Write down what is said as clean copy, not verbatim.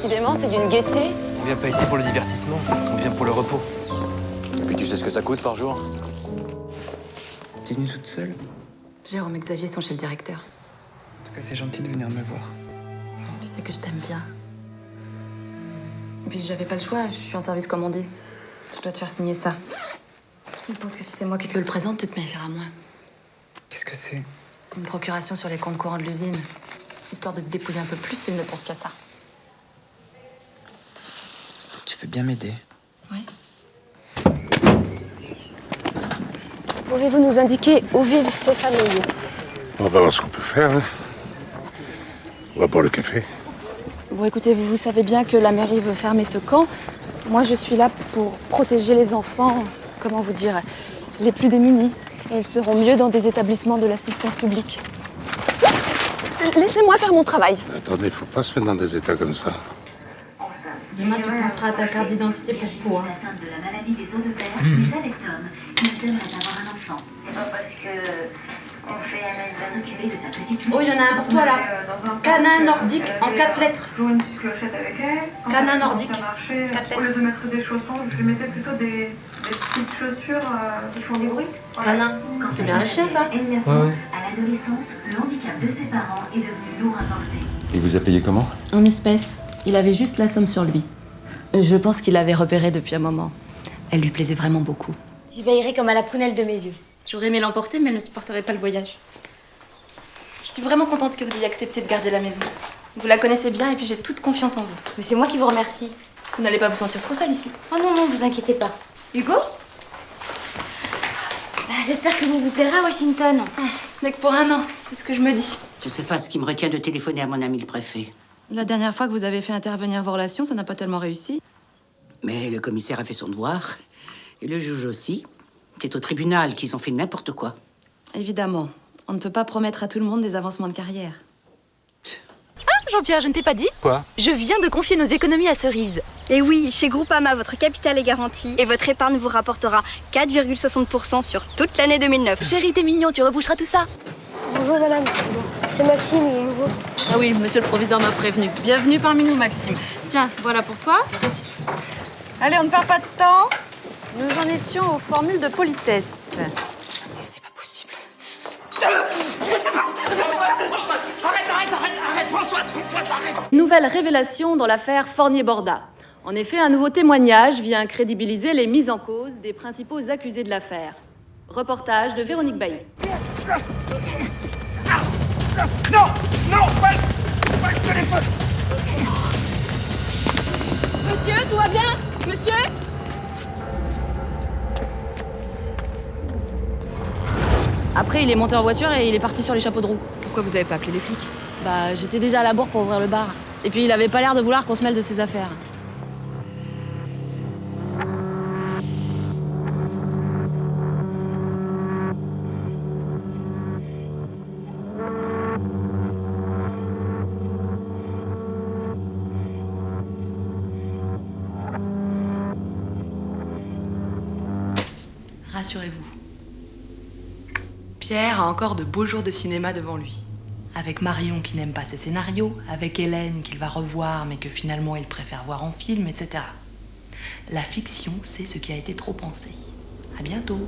Décidément, c'est d'une gaieté. On vient pas ici pour le divertissement, on vient pour le repos. Et puis tu sais ce que ça coûte par jour? T'es venue toute seule? Jérôme et Xavier sont chez le directeur. En tout cas, c'est gentil de venir me voir. Tu sais que je t'aime bien. Et puis j'avais pas le choix, je suis en service commandé. Je dois te faire signer ça. Je pense que si c'est moi qui te le présente, tu te méfieras moins. Qu'est-ce que c'est? Une procuration sur les comptes courants de l'usine. Histoire de te dépouiller un peu plus, il ne pense qu'à ça. Tu veux bien m'aider? Oui. Pouvez-vous nous indiquer où vivent ces familles? On va voir ce qu'on peut faire. Hein. On va boire le café. Bon, écoutez, vous savez bien que la mairie veut fermer ce camp. Moi, je suis là pour protéger les enfants, comment vous dire, les plus démunis. Et ils seront mieux dans des établissements de l'assistance publique. Laissez-moi faire mon travail. Attendez, faut pas se mettre dans des états comme ça. Demain, tu penseras à ta carte d'identité pour Pau. Atteinte de la maladie des os de terre, les adeptomes, ils aimeraient avoir un enfant. C'est pas parce que on fait un s'occuper de sa petite fille. Oh, il y en a un pour toi là. Canin nordique en 4 lettres. Jouer une petite clochette avec elle. Canin nordique. Ça marchait. 4 Au lieu lettres. de mettre des chaussons, je lui mettais plutôt des petites chaussures qui font du bruit. Canin. C'est bien un chien, ça. Elle l'avoue, à l'adolescence, le handicap de ses parents est devenu lourd à porter. Il vous a payé comment? En espèces. Il avait juste la somme sur lui. Je pense qu'il l'avait repérée depuis un moment. Elle lui plaisait vraiment beaucoup. J'y veillerai comme à la prunelle de mes yeux. J'aurais aimé l'emporter, mais elle ne supporterait pas le voyage. Je suis vraiment contente que vous ayez accepté de garder la maison. Vous la connaissez bien et puis j'ai toute confiance en vous. Mais c'est moi qui vous remercie. Vous n'allez pas vous sentir trop seule ici. Oh non, non, vous inquiétez pas. Hugo? J'espère que vous plaira à Washington. Ce n'est que pour un an, c'est ce que je me dis. Je sais pas ce qui me retient de téléphoner à mon ami le préfet. La dernière fois que vous avez fait intervenir vos relations, ça n'a pas tellement réussi. Mais le commissaire a fait son devoir. Et le juge aussi. C'est au tribunal qu'ils ont fait n'importe quoi. Évidemment, on ne peut pas promettre à tout le monde des avancements de carrière. Ah, Jean-Pierre, je ne t'ai pas dit? Quoi? Je viens de confier nos économies à Cerise. Et oui, chez Groupama, votre capital est garanti et votre épargne vous rapportera 4,60% sur toute l'année 2009. Chérie, t'es mignon, tu reboucheras tout ça. Bonjour madame, c'est Maxime, il est nouveau. Ah oui, monsieur le proviseur m'a prévenu. Bienvenue parmi nous, Maxime. Tiens, voilà pour toi. Allez, on ne perd pas de temps. Nous en étions aux formules de politesse. C'est pas possible. Nouvelle révélation dans l'affaire Fournier-Borda. En effet, un nouveau témoignage vient crédibiliser les mises en cause des principaux accusés de l'affaire. Reportage de Véronique Bailly. Non! Non! Pas le téléphone! Monsieur, tout va bien? Monsieur? Après, il est monté en voiture et il est parti sur les chapeaux de roue. Pourquoi vous avez pas appelé les flics? Bah, j'étais déjà à la bourre pour ouvrir le bar. Et puis, il avait pas l'air de vouloir qu'on se mêle de ses affaires. Rassurez-vous. Pierre a encore de beaux jours de cinéma devant lui. Avec Marion qui n'aime pas ses scénarios, avec Hélène qu'il va revoir mais que finalement il préfère voir en film, etc. La fiction, c'est ce qui a été trop pensé. À bientôt.